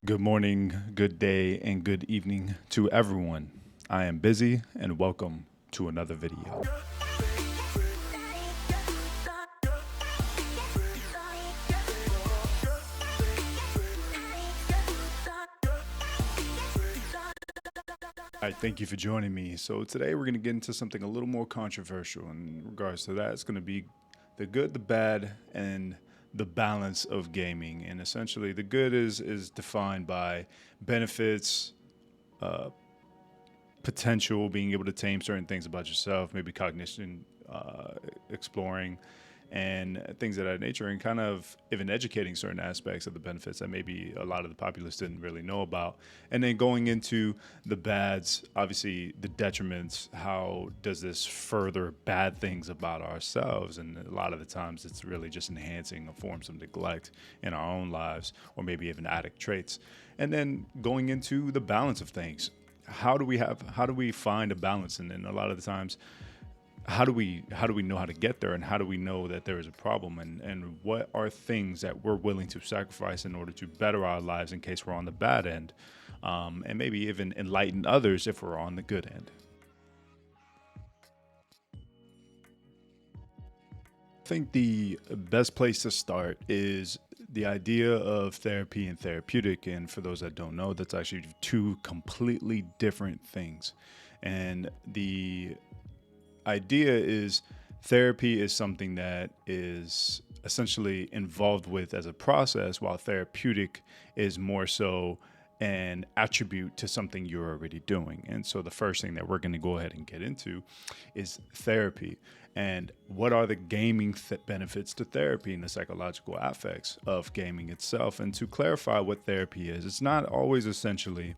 Good morning, good day, and good evening to everyone. I am busy and welcome to another video. All right, thank you for joining me. So today we're going to get into something a little more controversial in regards to that. It's going to be the good, the bad, and the balance of gaming. And essentially, the good is defined by benefits, potential, being able to tame certain things about yourself, maybe cognition, exploring, and things of that nature, and kind of even educating certain aspects of the benefits that maybe a lot of the populace didn't really know about. And then going into the bads, obviously the detriments, how does this further bad things about ourselves? And a lot of the times it's really just enhancing forms of neglect in our own lives, or maybe even addict traits. And then going into the balance of things. How do we find a balance? And then a lot of the times, how do we know how to get there, and how do we know that there is a problem, and what are things that we're willing to sacrifice in order to better our lives in case we're on the bad end, and maybe even enlighten others if we're on the good end. I think the best place to start is the idea of therapy and therapeutic. And for those that don't know, that's actually two completely different things. And the idea is therapy is something that is essentially involved with as a process, while therapeutic is more so an attribute to something you're already doing. And so the first thing that we're going to go ahead and get into is therapy. And what are the gaming benefits to therapy and the psychological aspects of gaming itself? And to clarify what therapy is, it's not always essentially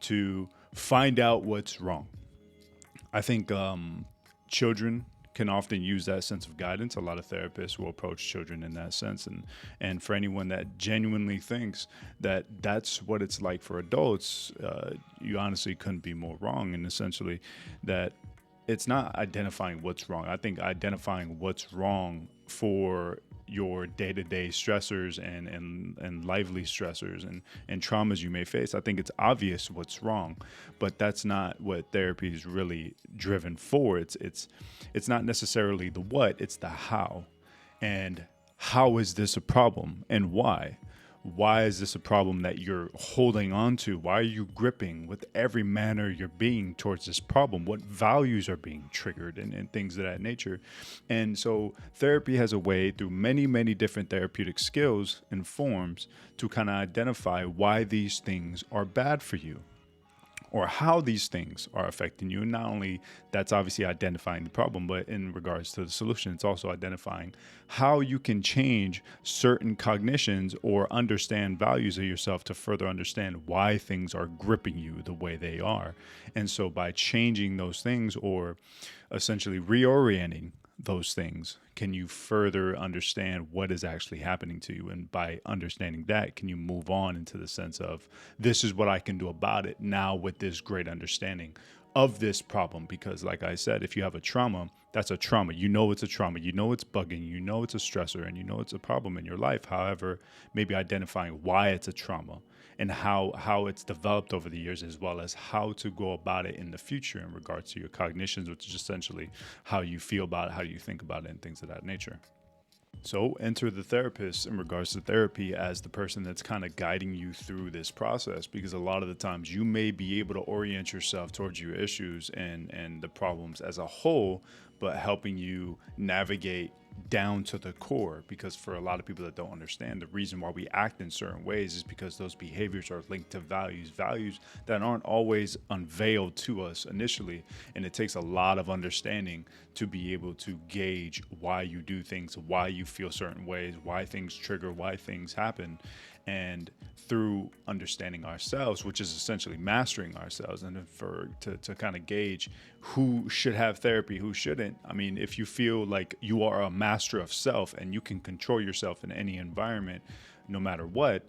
to find out what's wrong. I think children can often use that sense of guidance. A lot of therapists will approach children in that sense. And for anyone that genuinely thinks that that's what it's like for adults, you honestly couldn't be more wrong. And essentially that it's not identifying what's wrong. I think identifying what's wrong for your day-to-day stressors and lively stressors and traumas you may face. I think it's obvious what's wrong, but that's not what therapy is really driven for. It's not necessarily the what, it's the how. And how is this a problem, and why? Why is this a problem that you're holding on to? Why are you gripping with every manner you're being towards this problem? What values are being triggered, and things of that nature? And so therapy has a way through many, many different therapeutic skills and forms to kind of identify why these things are bad for you, or how these things are affecting you. And not only that's obviously identifying the problem, but in regards to the solution, it's also identifying how you can change certain cognitions or understand values of yourself to further understand why things are gripping you the way they are. And so by changing those things, or essentially reorienting those things, can you further understand what is actually happening to you? And by understanding that, can you move on into the sense of, this is what I can do about it now with this great understanding of this problem? Because like I said, if you have a trauma, that's a trauma. You know it's a trauma. You know it's bugging. You know it's a stressor, and you know it's a problem in your life. However, maybe identifying why it's a trauma and how it's developed over the years, as well as how to go about it in the future in regards to your cognitions, which is essentially how you feel about it, how you think about it, and things of that nature. So enter the therapist in regards to therapy as the person that's kind of guiding you through this process, because a lot of the times you may be able to orient yourself towards your issues and the problems as a whole, but helping you navigate down to the core. Because for a lot of people that don't understand, the reason why we act in certain ways is because those behaviors are linked to values that aren't always unveiled to us initially. And it takes a lot of understanding to be able to gauge why you do things, why you feel certain ways, why things trigger, why things happen. And through understanding ourselves, which is essentially mastering ourselves, and to kind of gauge who should have therapy, who shouldn't. I mean, if you feel like you are a master of self and you can control yourself in any environment, no matter what,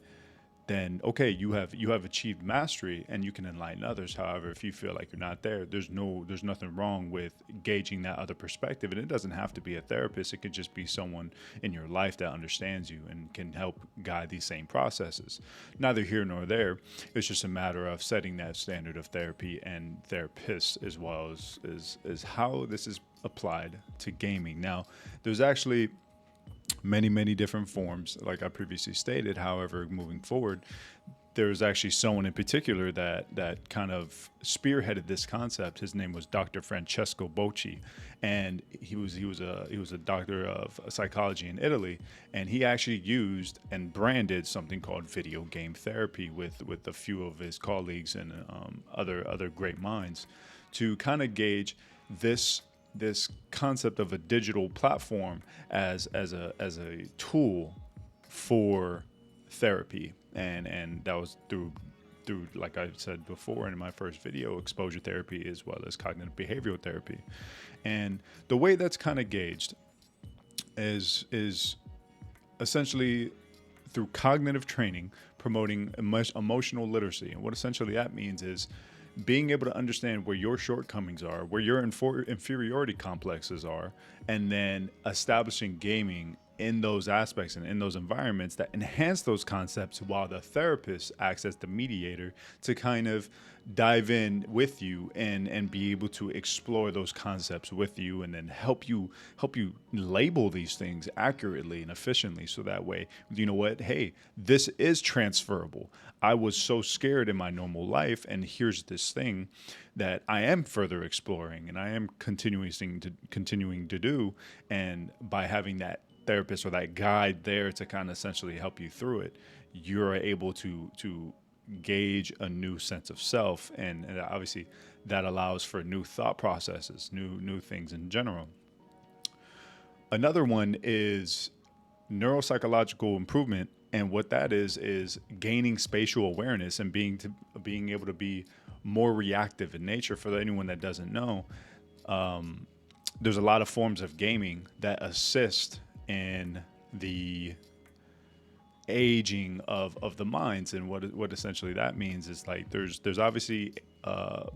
then okay, you have achieved mastery and you can enlighten others. However, if you feel like you're not there, there's nothing wrong with gauging that other perspective. And it doesn't have to be a therapist. It could just be someone in your life that understands you and can help guide these same processes. Neither here nor there. It's just a matter of setting that standard of therapy and therapists, as well as how this is applied to gaming. Now, there's actually many different forms, like I previously stated. However, moving forward, there's actually someone in particular that kind of spearheaded this concept. His name was Dr. Francesco Bocci, and he was a doctor of psychology in Italy, and he actually used and branded something called video game therapy with a few of his colleagues and other great minds to kind of gauge this concept of a digital platform as a tool for therapy, and that was through like I said before in my first video, exposure therapy as well as cognitive behavioral therapy. And the way that's kind of gauged is essentially through cognitive training, promoting emotional literacy. And what essentially that means is being able to understand where your shortcomings are, where your inferiority complexes are, and then establishing gaming in those aspects and in those environments that enhance those concepts, while the therapist acts as the mediator to kind of dive in with you and be able to explore those concepts with you, and then help you label these things accurately and efficiently, so that way, you know what, hey, this is transferable. I was so scared in my normal life, and here's this thing that I am further exploring and I am continuing to do. And by having that therapist or that guide there to kind of essentially help you through it, you're able to gauge a new sense of self, and obviously that allows for new thought processes, new things in general. Another one is neuropsychological improvement, and what that is gaining spatial awareness and being able to be more reactive in nature. For anyone that doesn't know, there's a lot of forms of gaming that assist in the aging of the minds. And what essentially that means is, like, there's obviously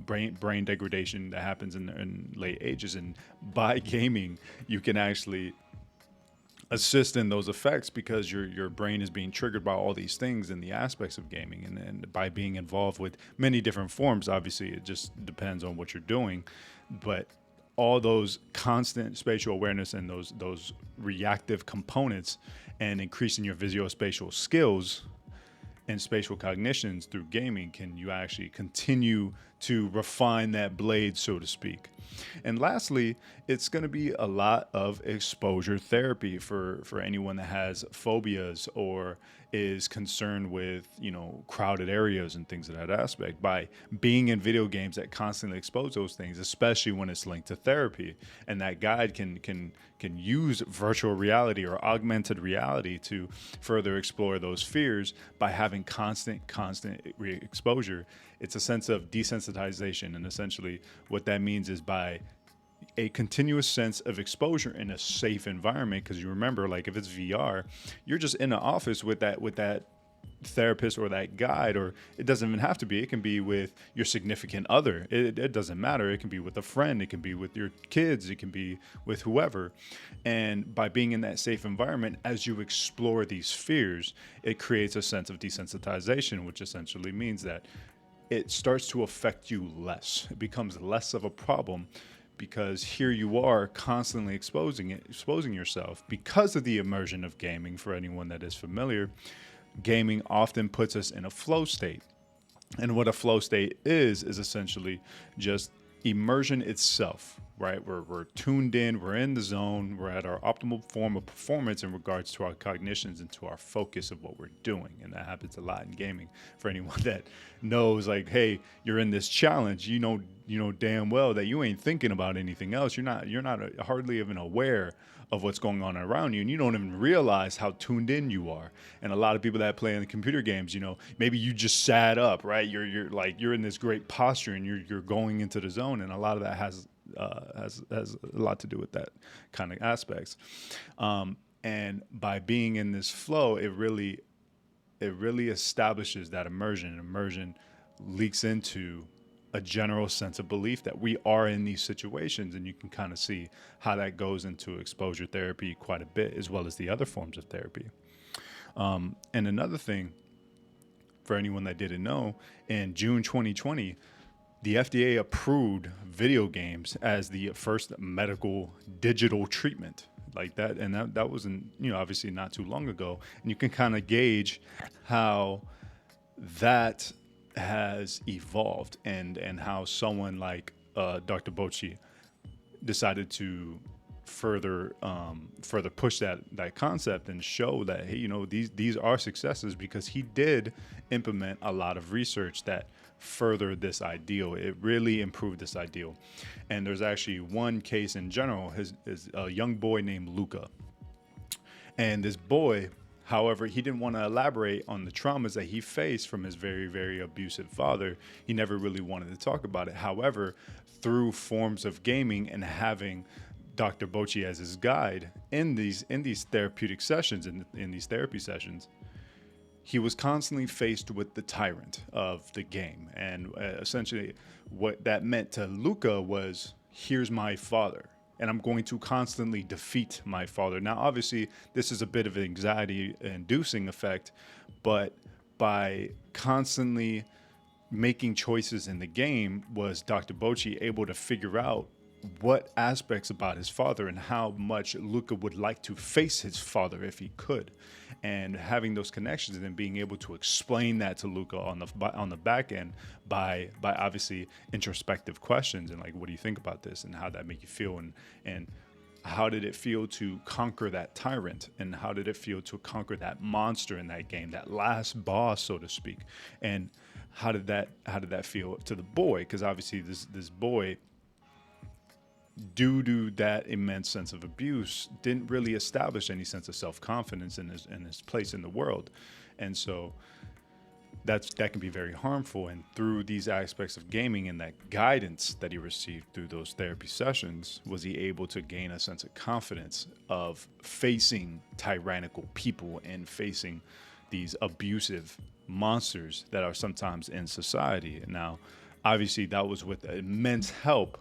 brain degradation that happens in late ages, and by gaming you can actually assist in those effects, because your brain is being triggered by all these things and the aspects of gaming, and by being involved with many different forms. Obviously it just depends on what you're doing, but all those constant spatial awareness and those reactive components, and increasing your visuospatial skills and spatial cognitions through gaming, can you actually continue to refine that blade, so to speak. And lastly, it's going to be a lot of exposure therapy for anyone that has phobias or is concerned with, crowded areas and things of that aspect. By being in video games that constantly expose those things, especially when it's linked to therapy, and that guide can use virtual reality or augmented reality to further explore those fears by having constant exposure. It's a sense of desensitization, and essentially what that means is by a continuous sense of exposure in a safe environment. Because you remember, like, if it's VR, you're just in an office with that therapist or that guide, or it doesn't even have to be. It can be with your significant other. It doesn't matter. It can be with a friend. It can be with your kids. It can be with whoever. And by being in that safe environment, as you explore these fears, it creates a sense of desensitization, which essentially means that it starts to affect you less. It becomes less of a problem, because here you are constantly exposing yourself because of the immersion of gaming. For anyone that is familiar, gaming often puts us in a flow state. And what a flow state is essentially just immersion itself, right? We're tuned in, we're in the zone, we're at our optimal form of performance in regards to our cognitions and to our focus of what we're doing. And that happens a lot in gaming. For anyone that knows, like, hey, you're in this challenge, you know damn well that you ain't thinking about anything else. You're not hardly even aware of what's going on around you, and you don't even realize how tuned in you are. And a lot of people that play in the computer games, maybe you just sat up, right? You're in this great posture, and you're going into the zone, and a lot of that has a lot to do with that kind of aspects. And by being in this flow, it really it really establishes that immersion. Immersion leaks into a general sense of belief that we are in these situations, and you can kind of see how that goes into exposure therapy quite a bit, as well as the other forms of therapy. And another thing, for anyone that didn't know, in June 2020, the FDA approved video games as the first medical digital treatment like that. And that wasn't, obviously not too long ago. And you can kind of gauge how that has evolved, and how someone like Dr. Bocci decided to further push that concept and show that, hey, these are successes, because he did implement a lot of research that furthered this ideal. It really improved this ideal. And there's actually one case in general, is a young boy named Luca. And this boy, however, he didn't want to elaborate on the traumas that he faced from his very, very abusive father. He never really wanted to talk about it. However, through forms of gaming and having Dr. Bocci as his guide in these therapeutic sessions, in these therapy sessions, he was constantly faced with the tyrant of the game. And essentially what that meant to Luca was, here's my father, and I'm going to constantly defeat my father. Now, obviously, this is a bit of an anxiety-inducing effect, but by constantly making choices in the game, was Dr. Bocci able to figure out what aspects about his father and how much Luca would like to face his father if he could, and having those connections, and then being able to explain that to Luca on the back end by obviously introspective questions, and like, what do you think about this, and how that make you feel, and how did it feel to conquer that tyrant, and how did it feel to conquer that monster in that game, that last boss, so to speak, and how did that feel to the boy, because obviously this boy, due to that immense sense of abuse, didn't really establish any sense of self-confidence in his place in the world. And so that can be very harmful. And through these aspects of gaming and that guidance that he received through those therapy sessions, was he able to gain a sense of confidence of facing tyrannical people and facing these abusive monsters that are sometimes in society. Now, obviously, that was with immense help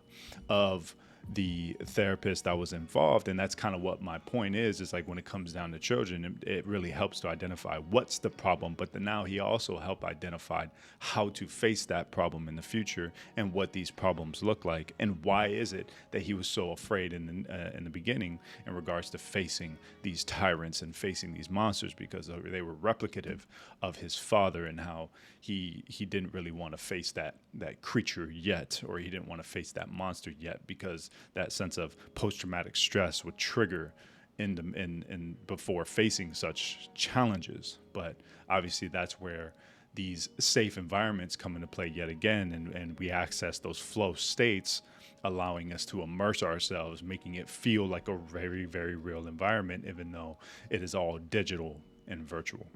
of the therapist that was involved. And that's kind of what my point is like, when it comes down to children, it really helps to identify what's the problem, but then now he also helped identify how to face that problem in the future, and what these problems look like, and why is it that he was so afraid in the beginning in regards to facing these tyrants and facing these monsters, because they were replicative of his father, and how he didn't really want to face that creature yet, or he didn't want to face that monster yet, because that sense of post-traumatic stress would trigger in before facing such challenges. But obviously, that's where these safe environments come into play yet again, and we access those flow states, allowing us to immerse ourselves, making it feel like a very, very real environment, even though it is all digital and virtual.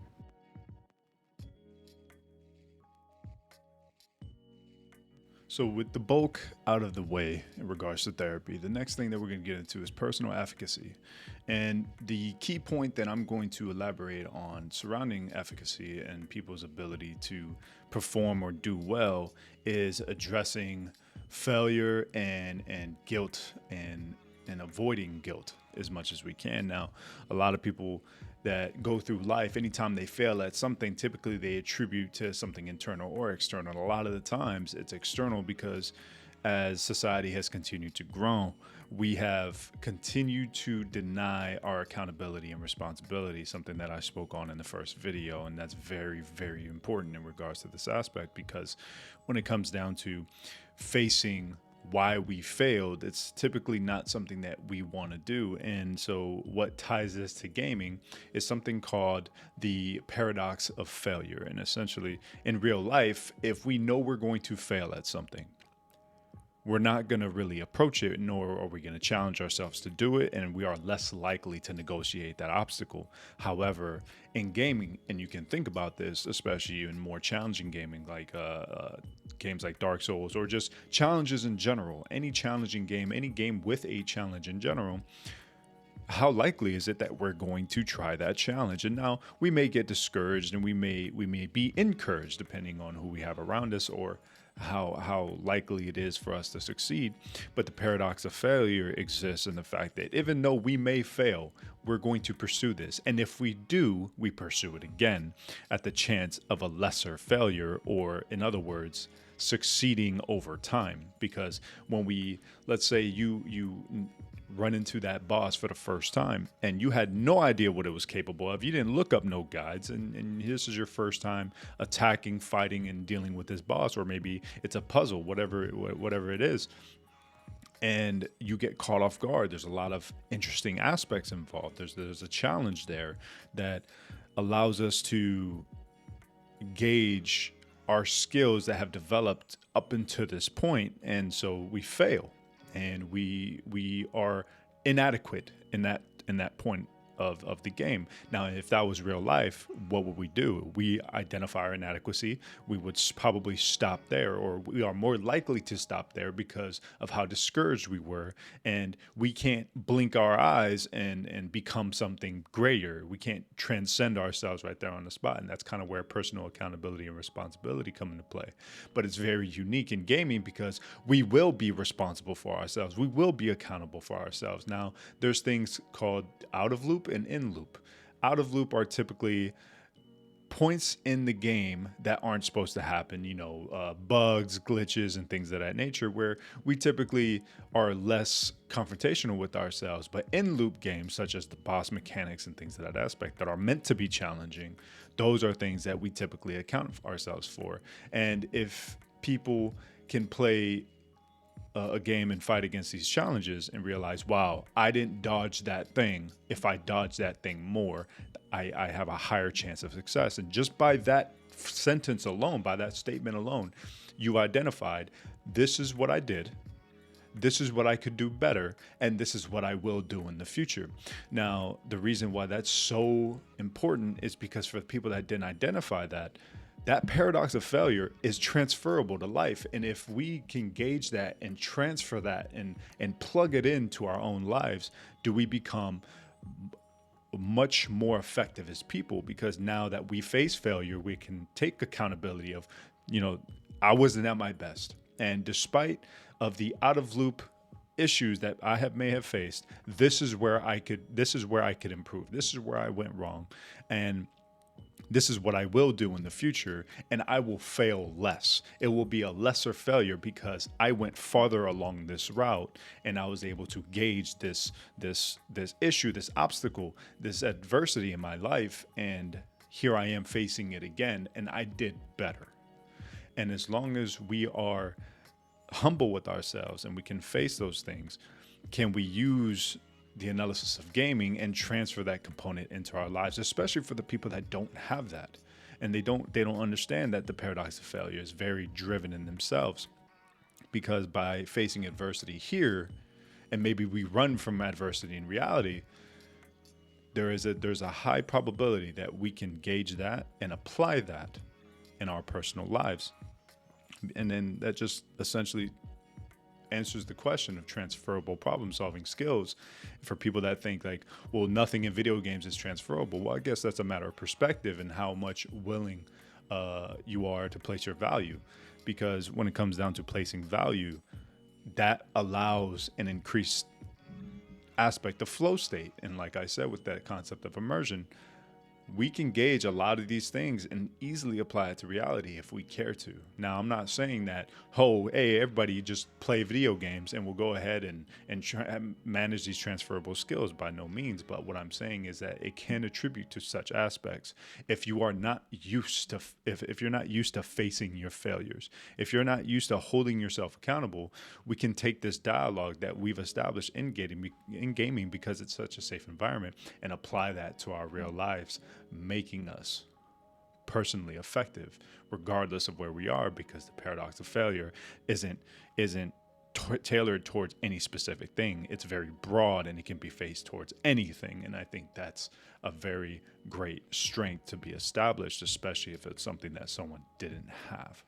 So with the bulk out of the way in regards to therapy, the next thing that we're going to get into is personal efficacy. And the key point that I'm going to elaborate on surrounding efficacy and people's ability to perform or do well is addressing failure and guilt, and avoiding guilt as much as we can. Now, a lot of people that go through life, anytime they fail at something, typically they attribute to something internal or external. A lot of the times it's external, because as society has continued to grow, we have continued to deny our accountability and responsibility, something that I spoke on in the first video. And that's very, very important in regards to this aspect, because when it comes down to facing why we failed, it's typically not something that we want to do. And so what ties this to gaming is something called the paradox of failure. And essentially, in real life, if we know we're going to fail at something, we're not going to really approach it, nor are we going to challenge ourselves to do it, and we are less likely to negotiate that obstacle. However, in gaming, and you can think about this, especially in more challenging gaming, like games like Dark Souls, or just challenges in general, any challenging game, any game with a challenge in general, how likely is it that we're going to try that challenge? And now we may get discouraged, and we may be encouraged depending on who we have around us, or how likely it is for us to succeed. But the paradox of failure exists in the fact that even though we may fail, we're going to pursue this. And if we do, we pursue it again at the chance of a lesser failure, or in other words, succeeding over time. Because when we, let's say you run into that boss for the first time and you had no idea what it was capable of, you didn't look up no guides, and this is your first time attacking, fighting, and dealing with this boss, or maybe it's a puzzle, whatever it is, and you get caught off guard. There's a lot of interesting aspects involved. There's a challenge there that allows us to gauge our skills that have developed up until this point, and so we fail, and we are inadequate in that point of the game. Now, if that was real life, what would we do? We identify our inadequacy. We would probably stop there, or we are more likely to stop there because of how discouraged we were. And we can't blink our eyes and become something greater. We can't transcend ourselves right there on the spot. And that's kind of where personal accountability and responsibility come into play. But it's very unique in gaming because we will be responsible for ourselves. We will be accountable for ourselves. Now, there's things called out of loop and in loop. Out of loop are typically points in the game that aren't supposed to happen, bugs, glitches, and things of that nature, where we typically are less confrontational with ourselves. But in loop games, such as the boss mechanics and things of that aspect that are meant to be challenging, those are things that we typically account ourselves for. And if people can play a game and fight against these challenges and realize, wow, I didn't dodge that thing. If I dodge that thing more, I have a higher chance of success. And just by that sentence alone, by that statement alone, you identified, this is what I did, this is what I could do better, and this is what I will do in the future. Now, the reason why that's so important is because for the people that didn't identify that paradox of failure is transferable to life. And if we can gauge that and transfer that and plug it into our own lives, do we become much more effective as people? Because now that we face failure, we can take accountability of, I wasn't at my best. And despite of the out of loop issues that I may have faced, this is where I could improve. This is where I went wrong. And this is what I will do in the future, and I will fail less. It will be a lesser failure because I went farther along this route, and I was able to gauge this issue, this obstacle, this adversity in my life, and here I am facing it again, and I did better. And as long as we are humble with ourselves and we can face those things, can we use the analysis of gaming and transfer that component into our lives, especially for the people that don't have that, and they don't understand that the paradox of failure is very driven in themselves. Because by facing adversity here, and maybe we run from adversity in reality, there's a high probability that we can gauge that and apply that in our personal lives. And then that just essentially answers the question of transferable problem solving skills for people that think like, well, nothing in video games is transferable. Well, I guess that's a matter of perspective and how much willing you are to place your value. Because when it comes down to placing value, that allows an increased aspect of flow state. And like I said, with that concept of immersion, we can gauge a lot of these things and easily apply it to reality if we care to. Now, I'm not saying that, hey, everybody just play video games and we'll go ahead and manage these transferable skills, by no means. But what I'm saying is that it can attribute to such aspects. If you are not used to, if you're not used to facing your failures, if you're not used to holding yourself accountable, we can take this dialogue that we've established in gaming because it's such a safe environment, and apply that to our real lives, making us personally effective regardless of where we are, because the paradox of failure isn't tailored towards any specific thing. It's very broad and it can be faced towards anything. And I think that's a very great strength to be established, especially if it's something that someone didn't have.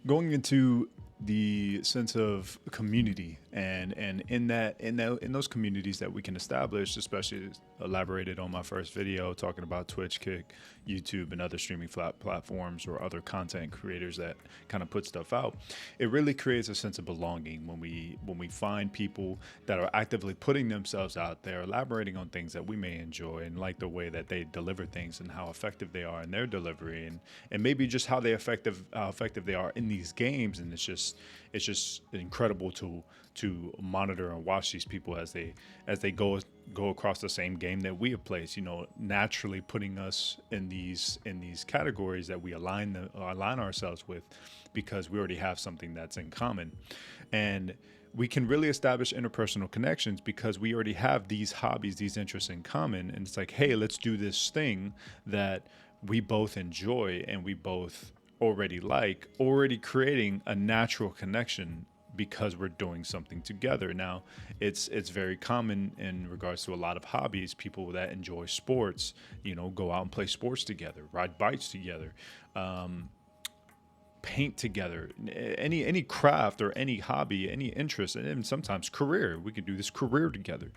Going into the sense of community, and in those communities that we can establish, especially elaborated on my first video talking about Twitch, Kick, YouTube, and other streaming platforms or other content creators that kind of put stuff out. It really creates a sense of belonging when we find people that are actively putting themselves out there, elaborating on things that we may enjoy and like the way that they deliver things and how effective they are in their delivery, and maybe just how effective they are in these games. And it's just incredible to monitor and watch these people as they go across the same game that we have played, naturally putting us in these categories that we align ourselves with, because we already have something that's in common. And we can really establish interpersonal connections because we already have these hobbies, these interests in common. And it's like, hey, let's do this thing that we both enjoy and we both already creating a natural connection because we're doing something together. Now, it's very common in regards to a lot of hobbies, people that enjoy sports, go out and play sports together, ride bikes together, paint together, any craft or any hobby, any interest, and even sometimes career. We could do this career together.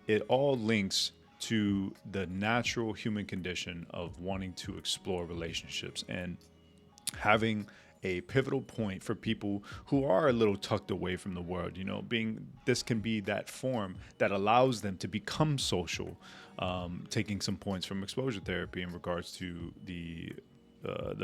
It all links to the natural human condition of wanting to explore relationships and having a pivotal point for people who are a little tucked away from the world. This can be that form that allows them to become social, taking some points from exposure therapy in regards to the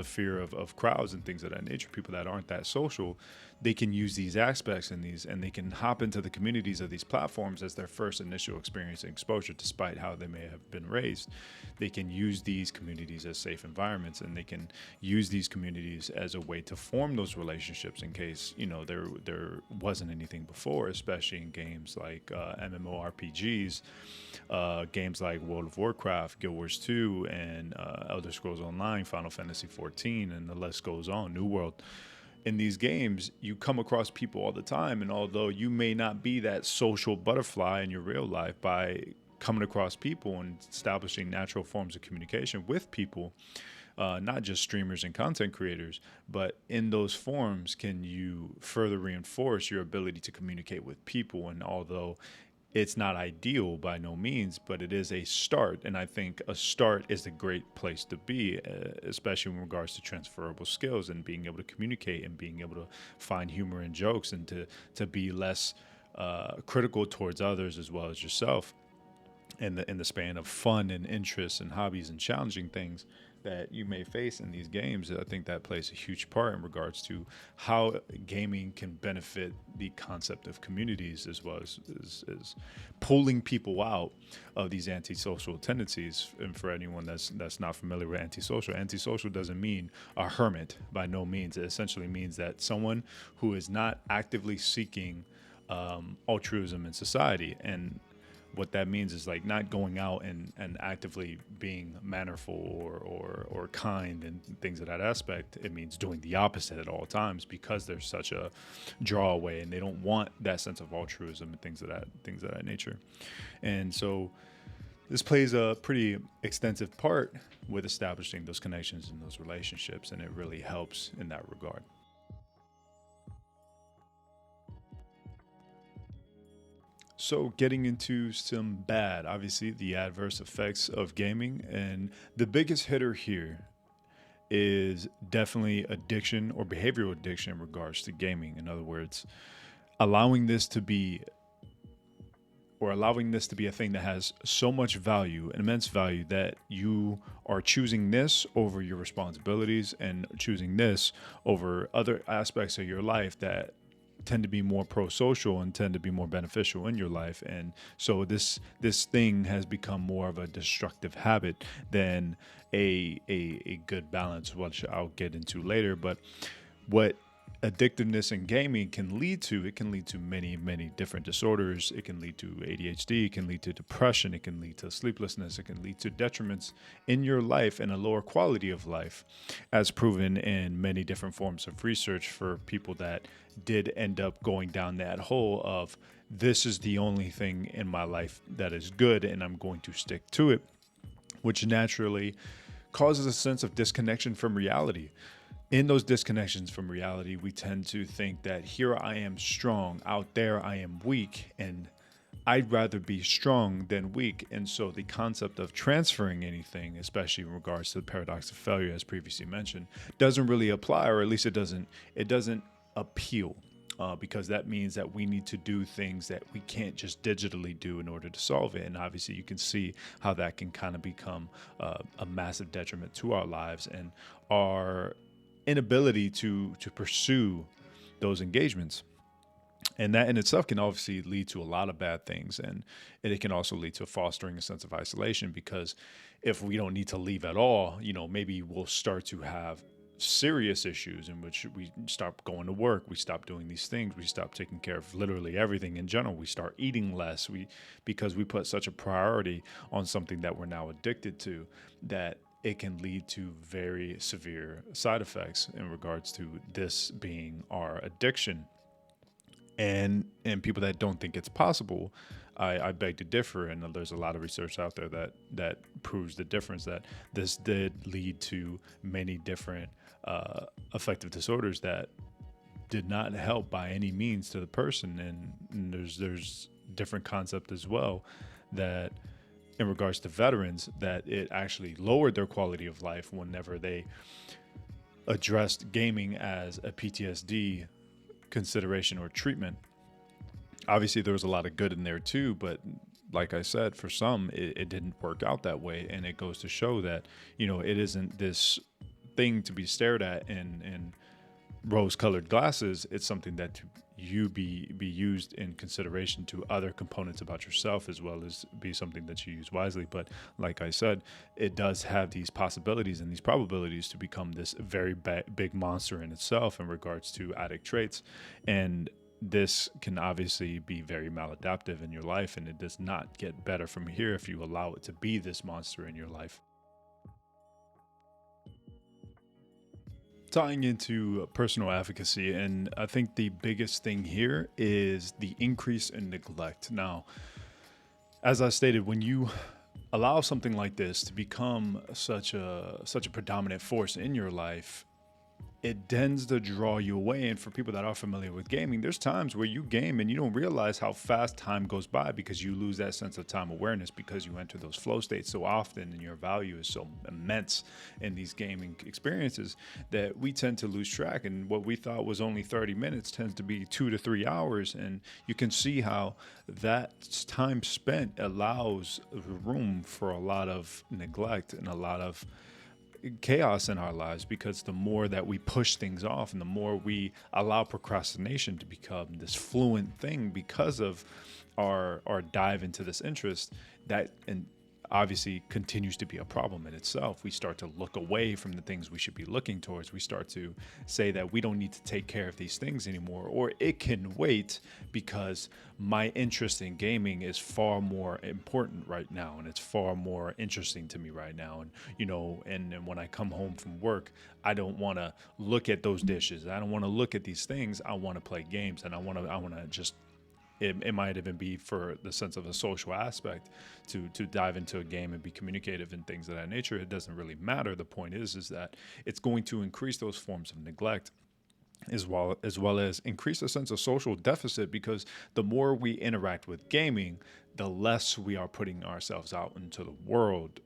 fear of crowds and things of that nature. People that aren't that social, they can use these aspects and they can hop into the communities of these platforms as their first initial experience and exposure, despite how they may have been raised. They can use these communities as safe environments, and they can use these communities as a way to form those relationships in case there wasn't anything before, especially in games like MMORPGs, games like World of Warcraft, Guild Wars 2, and Elder Scrolls Online, Final Fantasy 14, and the list goes on, New World. In these games, you come across people all the time, and although you may not be that social butterfly in your real life, by coming across people and establishing natural forms of communication with people, not just streamers and content creators, but in those forms, can you further reinforce your ability to communicate with people? And although it's not ideal by no means, but it is a start. And I think a start is a great place to be, especially in regards to transferable skills and being able to communicate and being able to find humor in jokes and to be less critical towards others as well as yourself in the span of fun and interests and hobbies and challenging things that you may face in these games. I think that plays a huge part in regards to how gaming can benefit the concept of communities, as well as pulling people out of these antisocial tendencies. And for anyone that's not familiar with antisocial doesn't mean a hermit by no means. It essentially means that someone who is not actively seeking altruism in society. And what that means is like not going out and actively being mannerful or kind and things of that aspect. It means doing the opposite at all times, because there's such a draw away and they don't want that sense of altruism and things of that nature. And so this plays a pretty extensive part with establishing those connections and those relationships, and it really helps in that regard. So getting into some obviously the adverse effects of gaming, and the biggest hitter here is definitely addiction or behavioral addiction in regards to gaming. In other words, allowing this to be a thing that has so much value, an immense value, that you are choosing this over your responsibilities and choosing this over other aspects of your life that tend to be more pro-social and tend to be more beneficial in your life. And so this thing has become more of a destructive habit than a good balance, which I'll get into later. But what addictiveness in gaming can lead to, it can lead to many, many different disorders. It can lead to ADHD, it can lead to depression, it can lead to sleeplessness, it can lead to detriments in your life and a lower quality of life, as proven in many different forms of research for people that did end up going down that hole of, this is the only thing in my life that is good and I'm going to stick to it, which naturally causes a sense of disconnection from reality. In those disconnections from reality, we tend to think that here I am strong, out there I am weak, and I'd rather be strong than weak. And so the concept of transferring anything, especially in regards to the paradox of failure, as previously mentioned, doesn't really apply, or at least it doesn't appeal. Because that means that we need to do things that we can't just digitally do in order to solve it. And obviously, you can see how that can kind of become a massive detriment to our lives and our inability to pursue those engagements. And that in itself can obviously lead to a lot of bad things. And it can also lead to fostering a sense of isolation, because if we don't need to leave at all, maybe we'll start to have serious issues in which we stop going to work, we stop doing these things, we stop taking care of literally everything in general, we start eating less, because we put such a priority on something that we're now addicted to, that it can lead to very severe side effects in regards to this being our addiction. And people that don't think it's possible, I beg to differ. And there's a lot of research out there that proves the difference, that this did lead to many different affective disorders that did not help by any means to the person. And there's different concept as well, that in regards to veterans, that it actually lowered their quality of life whenever they addressed gaming as a PTSD consideration or treatment. Obviously, there was a lot of good in there too, but like I said, for some, it didn't work out that way. And it goes to show that, it isn't this thing to be stared at in rose-colored glasses. It's something that you be used in consideration to other components about yourself, as well as be something that you use wisely. But like I said, it does have these possibilities and these probabilities to become this very big monster in itself in regards to addict traits. And this can obviously be very maladaptive in your life, and it does not get better from here if you allow it to be this monster in your life. Tying into personal efficacy, and I think the biggest thing here is the increase in neglect. Now, as I stated, when you allow something like this to become such a predominant force in your life, it tends to draw you away. And for people that are familiar with gaming, there's times where you game and you don't realize how fast time goes by, because you lose that sense of time awareness, because you enter those flow states so often and your value is so immense in these gaming experiences, that we tend to lose track. And what we thought was only 30 minutes tends to be 2 to 3 hours. And you can see how that time spent allows room for a lot of neglect and a lot of chaos in our lives, because the more that we push things off and the more we allow procrastination to become this fluent thing because of our dive into this interest, that and obviously continues to be a problem in itself. We start to look away from the things we should be looking towards. We start to say that we don't need to take care of these things anymore, or it can wait because my interest in gaming is far more important right now, and it's far more interesting to me right now. And when I come home from work, I don't want to look at those dishes. I don't want to look at these things. I want to play games, and I want to just it might even be for the sense of a social aspect to dive into a game and be communicative and things of that nature. It doesn't really matter. The point is that it's going to increase those forms of neglect, as well as increase a sense of social deficit, because the more we interact with gaming, the less we are putting ourselves out into the world,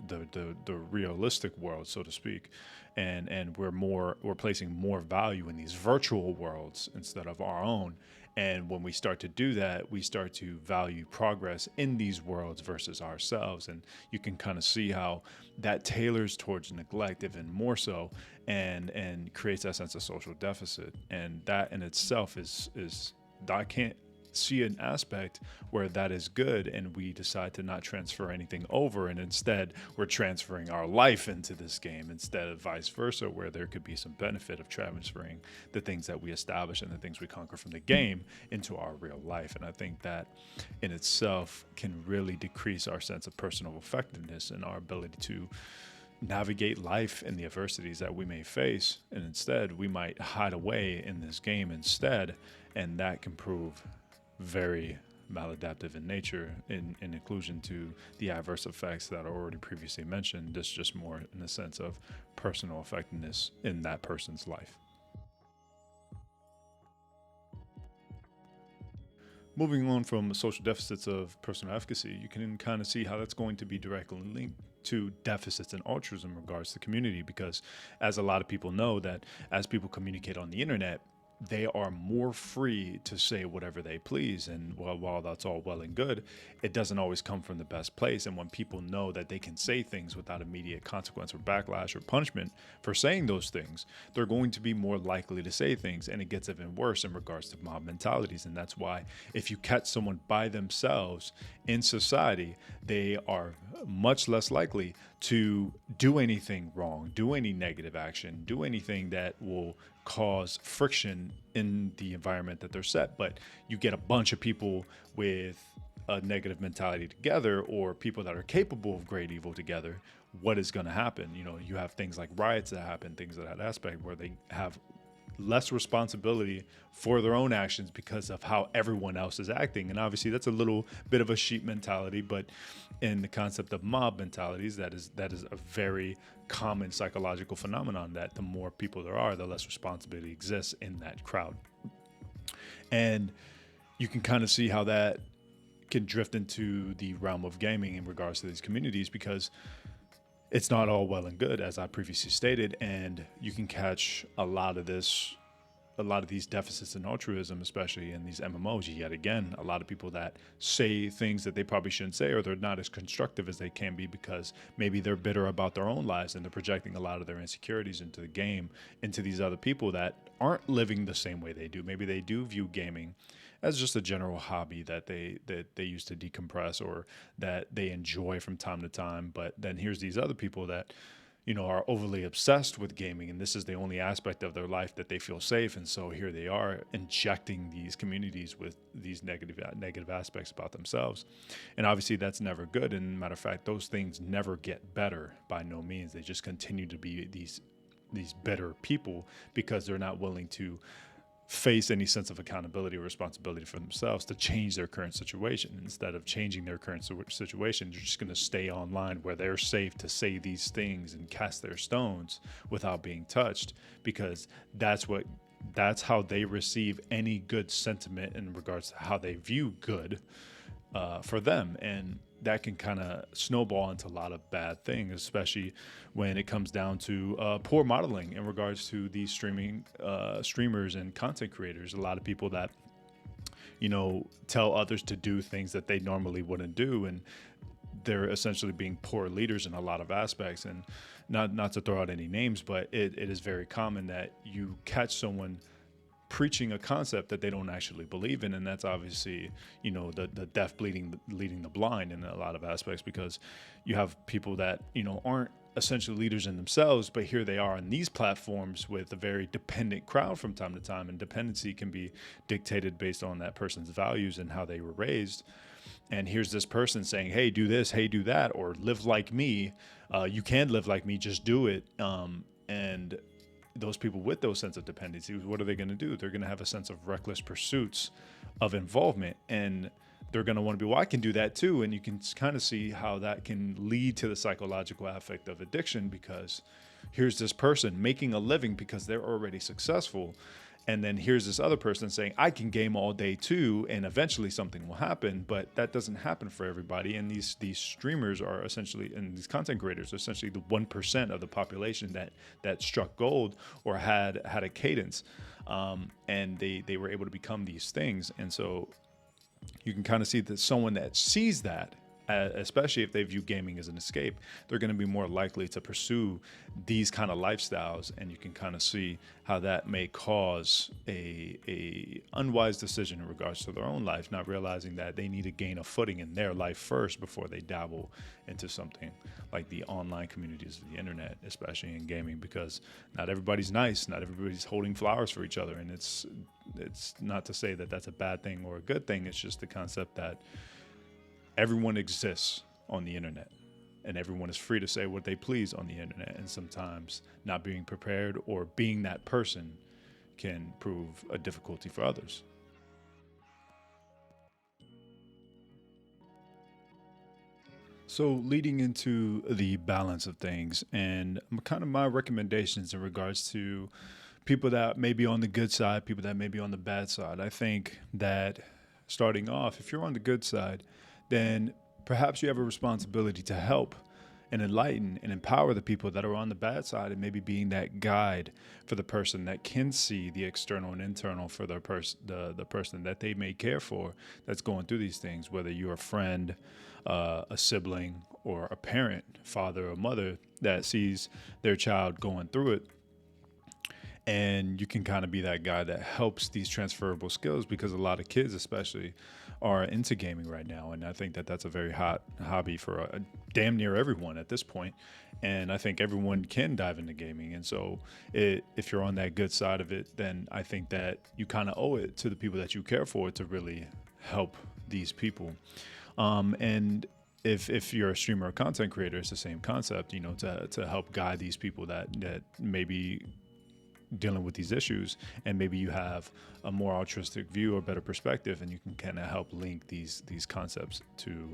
the realistic world, so to speak. And we're placing more value in these virtual worlds instead of our own. And when we start to do that, we start to value progress in these worlds versus ourselves. And you can kind of see how that tailors towards neglect even more so, and creates that sense of social deficit. And that in itself is I can't see an aspect where that is good, and we decide to not transfer anything over, and instead we're transferring our life into this game, instead of vice versa, where there could be some benefit of transferring the things that we establish and the things we conquer from the game into our real life. And I think that in itself can really decrease our sense of personal effectiveness and our ability to navigate life and the adversities that we may face. And instead we might hide away in this game instead, and that can prove very, maladaptive in nature, in inclusion to the adverse effects that are already previously mentioned. This is just more in the sense of personal effectiveness in that person's life. Moving on from social deficits of personal efficacy, you can kind of see how that's going to be directly linked to deficits in altruism in regards to community, because as a lot of people know, that as people communicate on the internet, they are more free to say whatever they please. And while that's all well and good, it doesn't always come from the best place. And when people know that they can say things without immediate consequence or backlash or punishment for saying those things, they're going to be more likely to say things. And it gets even worse in regards to mob mentalities. And that's why if you catch someone by themselves in society, they are much less likely to do anything wrong, do any negative action, do anything that will cause friction in the environment that they're set. But you get a bunch of people with a negative mentality together, or people that are capable of great evil together, what is going to happen? You know, you have things like riots that happen, things of that aspect, where they have less responsibility for their own actions because of how everyone else is acting. And obviously that's a little bit of a sheep mentality, but in the concept of mob mentalities, that is a very common psychological phenomenon, that the more people there are, the less responsibility exists in that crowd. And you can kind of see how that can drift into the realm of gaming in regards to these communities, because it's not all well and good, as I previously stated, and you can catch a lot of these deficits in altruism, especially in these MMOs. Yet again, a lot of people that say things that they probably shouldn't say, or they're not as constructive as they can be because maybe they're bitter about their own lives and they're projecting a lot of their insecurities into the game, into these other people that aren't living the same way they do. Maybe they do view gaming as just a general hobby that they use to decompress, or that they enjoy from time to time. But then here's these other people that, you know, are overly obsessed with gaming, and this is the only aspect of their life that they feel safe. And so here they are injecting these communities with these negative aspects about themselves. And obviously that's never good. And matter of fact, those things never get better, by no means. They just continue to be these bitter people because they're not willing to face any sense of accountability or responsibility for themselves to change their current situation. Instead of changing their current situation, you're just going to stay online where they're safe to say these things and cast their stones without being touched, because that's how they receive any good sentiment in regards to how they view good for them. And that can kind of snowball into a lot of bad things, especially when it comes down to poor modeling in regards to these streamers and content creators. A lot of people that, you know, tell others to do things that they normally wouldn't do, and they're essentially being poor leaders in a lot of aspects. And not to throw out any names, but it is very common that you catch someone preaching a concept that they don't actually believe in. And that's obviously, you know, the deaf leading the blind in a lot of aspects, because you have people that, you know, aren't essentially leaders in themselves, but here they are on these platforms with a very dependent crowd from time to time. And dependency can be dictated based on that person's values and how they were raised. And here's this person saying, hey, do this, hey, do that, or live like me. You can live like me, just do it. And those people with those sense of dependency, what are they going to do? They're going to have a sense of reckless pursuits of involvement, and they're going to want to be, well, I can do that too. And you can kind of see how that can lead to the psychological aspect of addiction, because here's this person making a living because they're already successful. And then here's this other person saying, I can game all day too, and eventually something will happen. But that doesn't happen for everybody. And these streamers are essentially, and these content creators are essentially the 1% of the population that struck gold or had a cadence. And they were able to become these things. And so you can kind of see that someone that sees that, especially if they view gaming as an escape, they're going to be more likely to pursue these kind of lifestyles. And you can kind of see how that may cause a unwise decision in regards to their own life, not realizing that they need to gain a footing in their life first before they dabble into something like the online communities of the internet, especially in gaming, because not everybody's nice, not everybody's holding flowers for each other. And it's not to say that that's a bad thing or a good thing. It's just the concept that everyone exists on the internet, and everyone is free to say what they please on the internet. And sometimes not being prepared or being that person can prove a difficulty for others. So, leading into the balance of things and kind of my recommendations in regards to people that may be on the good side, people that may be on the bad side. I think that starting off, if you're on the good side, then perhaps you have a responsibility to help and enlighten and empower the people that are on the bad side, and maybe being that guide for the person that can see the external and internal for the person that they may care for that's going through these things, whether you're a friend, a sibling, or a parent, father or mother that sees their child going through it. And you can kind of be that guy that helps these transferable skills, because a lot of kids especially are into gaming right now, and I think that that's a very hot hobby for damn near everyone at this point. And I think everyone can dive into gaming, and so if you're on that good side of it, then I think that you kind of owe it to the people that you care for to really help these people. And if you're a streamer or content creator, it's the same concept, to help guide these people that maybe dealing with these issues, and maybe you have a more altruistic view or better perspective, and you can kind of help link these concepts to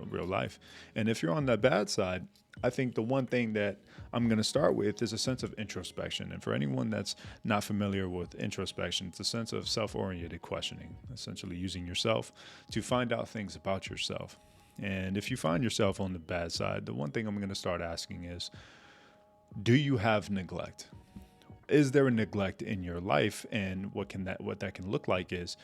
real life. And if you're on that bad side, I think the one thing that I'm going to start with is a sense of introspection. And for anyone that's not familiar with introspection, it's a sense of self-oriented questioning, essentially using yourself to find out things about yourself. And if you find yourself on the bad side, the one thing I'm going to start asking is, do you have neglect? Is there a neglect in your life? And what that can look like is,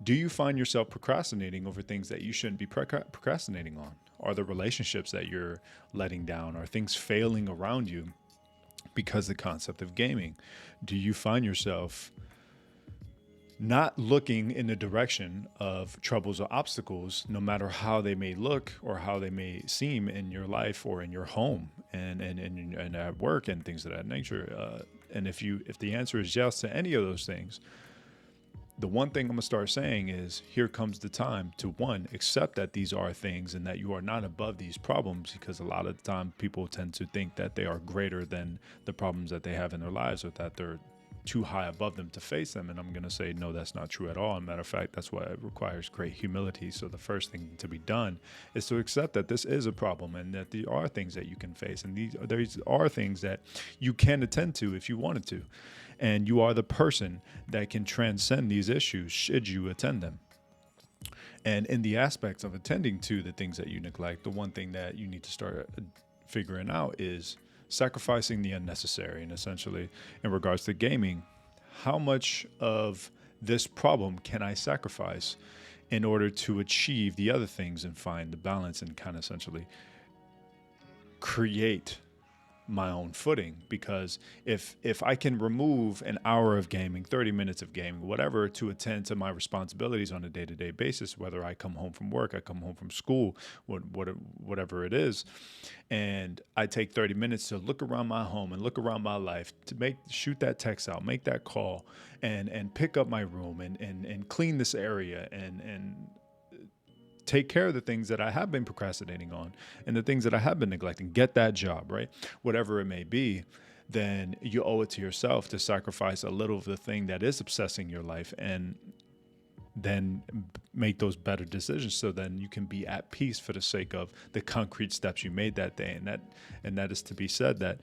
do you find yourself procrastinating over things that you shouldn't be procrastinating on? Are there relationships that you're letting down? Are things failing around you because the concept of gaming? Do you find yourself not looking in the direction of troubles or obstacles, no matter how they may look or how they may seem in your life or in your home and at work and things of that nature? And if the answer is yes to any of those things, the one thing I'm gonna start saying is, here comes the time to, one, accept that these are things and that you are not above these problems, because a lot of the time people tend to think that they are greater than the problems that they have in their lives, or that they're too high above them to face them. And I'm going to say, no, that's not true at all. As a matter of fact, that's why it requires great humility. So the first thing to be done is to accept that this is a problem, and that there are things that you can face, and these are things that you can attend to if you wanted to. And you are the person that can transcend these issues should you attend them. And in the aspects of attending to the things that you neglect, the one thing that you need to start figuring out is sacrificing the unnecessary. And essentially, in regards to gaming, how much of this problem can I sacrifice in order to achieve the other things and find the balance and kind of essentially create my own footing? Because if I can remove an hour of gaming, 30 minutes of gaming, whatever, to attend to my responsibilities on a day-to-day basis, whether I come home from work, I come home from school, whatever it is, and I take 30 minutes to look around my home and look around my life, to shoot that text out, make that call, and pick up my room and clean this area and take care of the things that I have been procrastinating on and the things that I have been neglecting, get that job, right? Whatever it may be, then you owe it to yourself to sacrifice a little of the thing that is obsessing your life, and then make those better decisions, so then you can be at peace for the sake of the concrete steps you made that day. And that is to be said that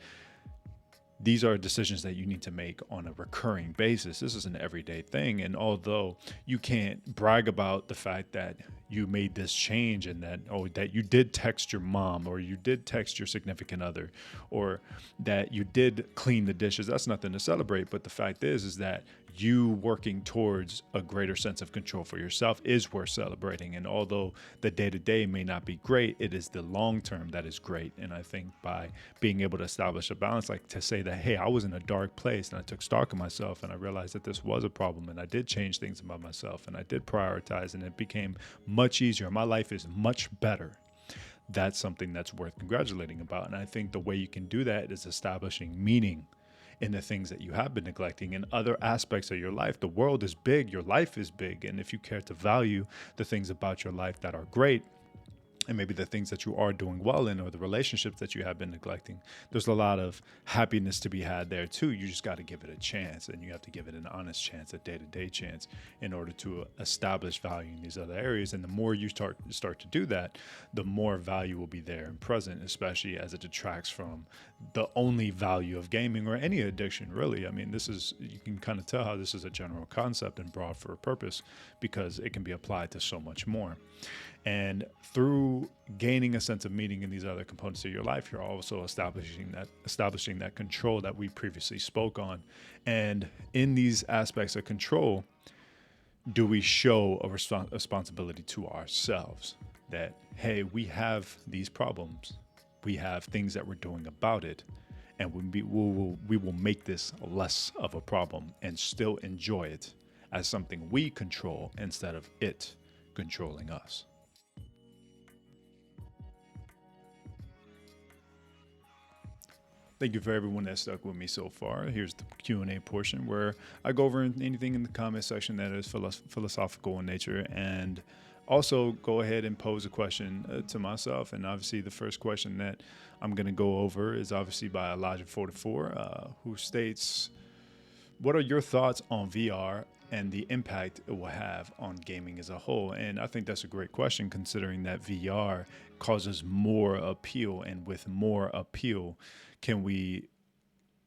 these are decisions that you need to make on a recurring basis. This is an everyday thing. And although you can't brag about the fact that you made this change, and that you did text your mom, or you did text your significant other, or that you did clean the dishes, that's nothing to celebrate. But the fact is that you working towards a greater sense of control for yourself is worth celebrating. And although the day-to-day may not be great, it is the long-term that is great. And I think by being able to establish a balance, like to say that, hey, I was in a dark place and I took stock of myself and I realized that this was a problem, and I did change things about myself, and I did prioritize, and it became much easier. My life is much better. That's something that's worth congratulating about. And I think the way you can do that is establishing meaning in the things that you have been neglecting in other aspects of your life. The world is big, your life is big, and if you care to value the things about your life that are great, and maybe the things that you are doing well in, or the relationships that you have been neglecting, there's a lot of happiness to be had there too. You just got to give it a chance, and you have to give it an honest chance, a day-to-day chance, in order to establish value in these other areas. And the more you start to do that, the more value will be there and present, especially as it detracts from the only value of gaming or any addiction, really. I mean, you can kind of tell how this is a general concept and broad for a purpose, because it can be applied to so much more. And through gaining a sense of meaning in these other components of your life, you're also establishing that control that we previously spoke on. And in these aspects of control, do we show a responsibility to ourselves that, hey, we have these problems, we have things that we're doing about it, and we will make this less of a problem and still enjoy it as something we control instead of it controlling us. Thank you for everyone that stuck with me so far. Here's the Q&A portion where I go over anything in the comment section that is philosophical in nature, and also go ahead and pose a question to myself. And obviously the first question that I'm going to go over is obviously by Elijah44, who states, what are your thoughts on VR and the impact it will have on gaming as a whole? And I think that's a great question, considering that VR causes more appeal, and with more appeal, can we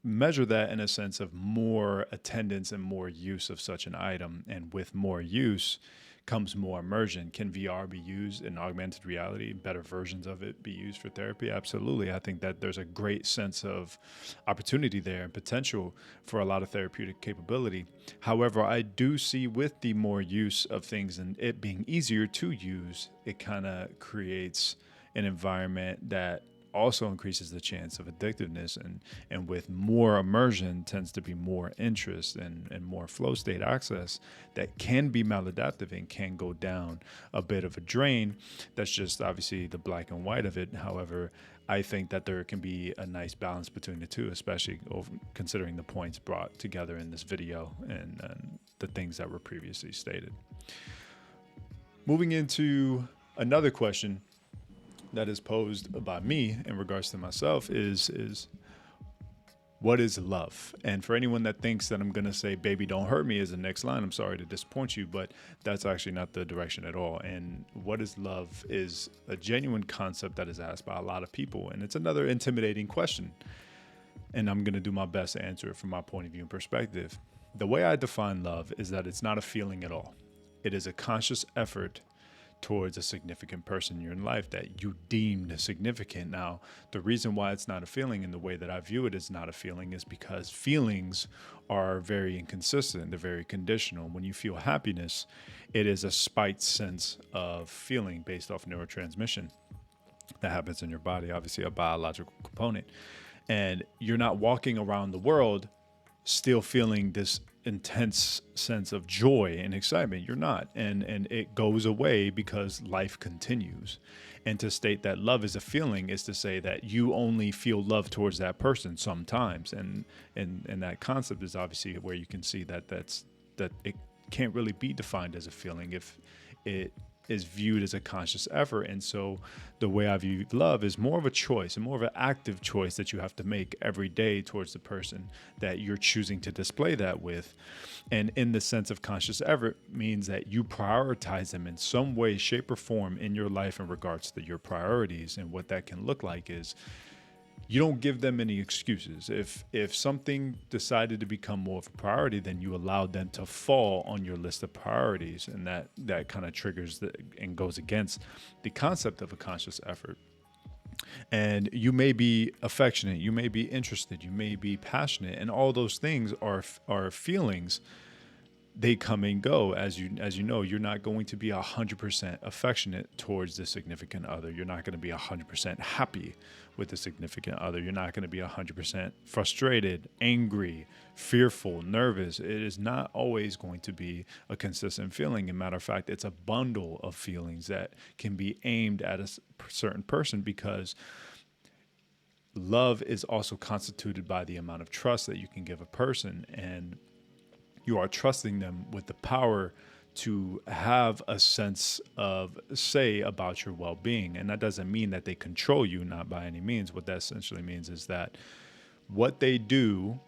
measure that in a sense of more attendance and more use of such an item? And with more use comes more immersion. Can VR be used in augmented reality? Better versions of it be used for therapy? Absolutely. I think that there's a great sense of opportunity there and potential for a lot of therapeutic capability. However, I do see with the more use of things and it being easier to use, it kind of creates an environment that also increases the chance of addictiveness, and with more immersion tends to be more interest and more flow state access that can be maladaptive and can go down a bit of a drain. That's just obviously the black and white of it. However, I think that there can be a nice balance between the two, especially considering the points brought together in this video and the things that were previously stated. Moving into another question that is posed by me in regards to myself is what is love? And for anyone that thinks that I'm going to say, baby, don't hurt me as the next line, I'm sorry to disappoint you, but that's actually not the direction at all. And what is love is a genuine concept that is asked by a lot of people. And it's another intimidating question. And I'm going to do my best to answer it from my point of view and perspective. The way I define love is that it's not a feeling at all. It is a conscious effort towards a significant person in your life that you deemed significant. Now, the reason why it's not a feeling in the way that I view it as not a feeling is because feelings are very inconsistent. They're very conditional. When you feel happiness, it is a spiked sense of feeling based off neurotransmission that happens in your body, obviously a biological component. And you're not walking around the world still feeling this intense sense of joy and excitement. You're not. And it goes away because life continues. And to state that love is a feeling is to say that you only feel love towards that person sometimes. And that concept is obviously where you can see that it can't really be defined as a feeling if it is viewed as a conscious effort. And so the way I view love is more of a choice and more of an active choice that you have to make every day towards the person that you're choosing to display that with. And in the sense of conscious effort means that you prioritize them in some way, shape, or form in your life in regards to your priorities. And what that can look like is you don't give them any excuses. If something decided to become more of a priority, then you allowed them to fall on your list of priorities. And that kind of triggers and goes against the concept of a conscious effort. And you may be affectionate, you may be interested, you may be passionate, and all those things are feelings. They come and go. As you know, you're not going to be 100% affectionate towards the significant other. You're not going to be 100% happy with the significant other. You're not going to be 100% frustrated, angry, fearful, nervous. It is not always going to be a consistent feeling. As a matter of fact, it's a bundle of feelings that can be aimed at a certain person, because love is also constituted by the amount of trust that you can give a person, and you are trusting them with the power to have a sense of say about your well-being. And that doesn't mean that they control you, not by any means. What that essentially means is that what they do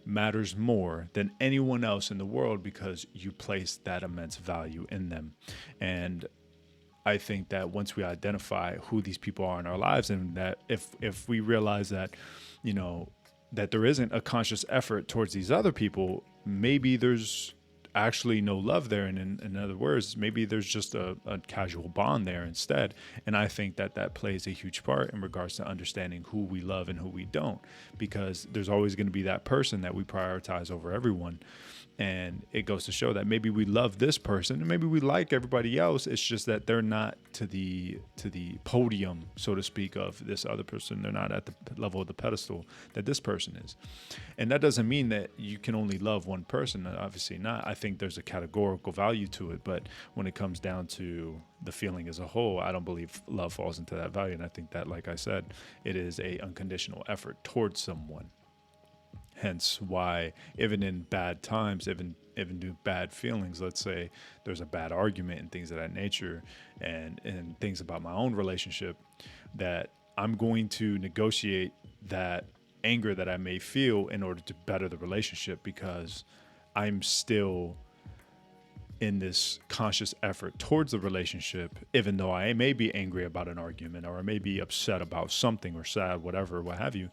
matters more than anyone else in the world because you place that immense value in them. And I think that once we identify who these people are in our lives, and that if we realize that, you know, that there isn't a conscious effort towards these other people, maybe there's actually no love there. And in other words, maybe there's just a casual bond there instead. And I think that that plays a huge part in regards to understanding who we love and who we don't, because there's always going to be that person that we prioritize over everyone. And it goes to show that maybe we love this person and maybe we like everybody else. It's just that they're not to the podium, so to speak, of this other person. They're not at the level of the pedestal that this person is. And that doesn't mean that you can only love one person. Obviously not. I think there's a categorical value to it. But when it comes down to the feeling as a whole, I don't believe love falls into that value. And I think that, like I said, it is a unconditional effort towards someone. Hence why even in bad times, even do bad feelings, let's say there's a bad argument and things of that nature, and things about my own relationship, that I'm going to negotiate that anger that I may feel in order to better the relationship, because I'm still in this conscious effort towards the relationship, even though I may be angry about an argument or I may be upset about something or sad, whatever, what have you.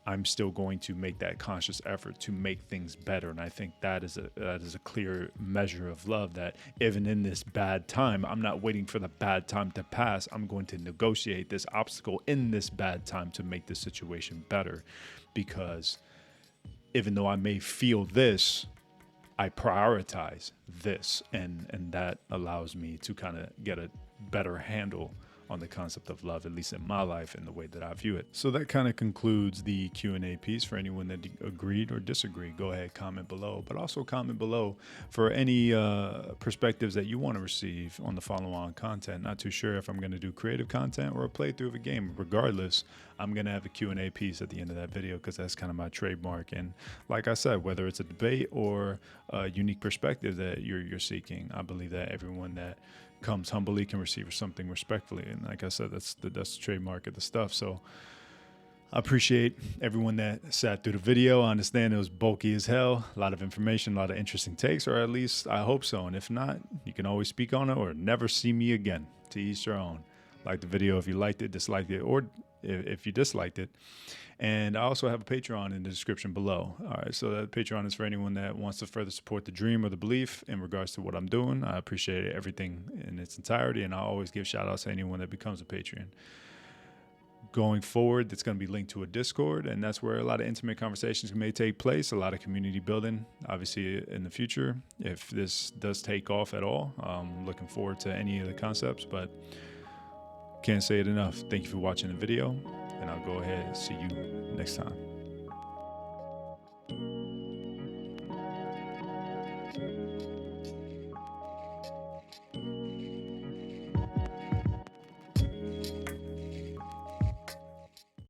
I'm still going to make that conscious effort to make things better. And I think that is a clear measure of love, that even in this bad time, I'm not waiting for the bad time to pass. I'm going to negotiate this obstacle in this bad time to make the situation better. Because even though I may feel this, I prioritize this. And that allows me to kind of get a better handle on the concept of love, at least in my life and the way that I view it. So that kind of concludes the Q&A piece. For anyone that agreed or disagreed, go ahead, comment below, but also comment below for any perspectives that you want to receive on the follow-on content. Not too sure if I'm going to do creative content or a playthrough of a game. Regardless, I'm going to have a Q&A piece at the end of that video, because that's kind of my trademark. And like I said, whether it's a debate or a unique perspective that you're seeking, I believe that everyone that comes humbly can receive something respectfully. And like I said, that's the trademark of the stuff. So I appreciate everyone that sat through the video. I understand it was bulky as hell, a lot of information, a lot of interesting takes, or at least I hope so. And if not, you can always speak on it or never see me again. To each their own. Like the video if you liked it, disliked it, or if you disliked it. And I also have a Patreon in the description below. All right, so that Patreon is for anyone that wants to further support the dream or the belief in regards to what I'm doing. I appreciate everything in its entirety, and I'll always give shout outs to anyone that becomes a Patreon. Going forward, it's going to be linked to a Discord, and that's where a lot of intimate conversations may take place, a lot of community building, obviously, in the future, if this does take off at all. I'm looking forward to any of the concepts, but can't say it enough. Thank you for watching the video, and I'll go ahead and see you next time.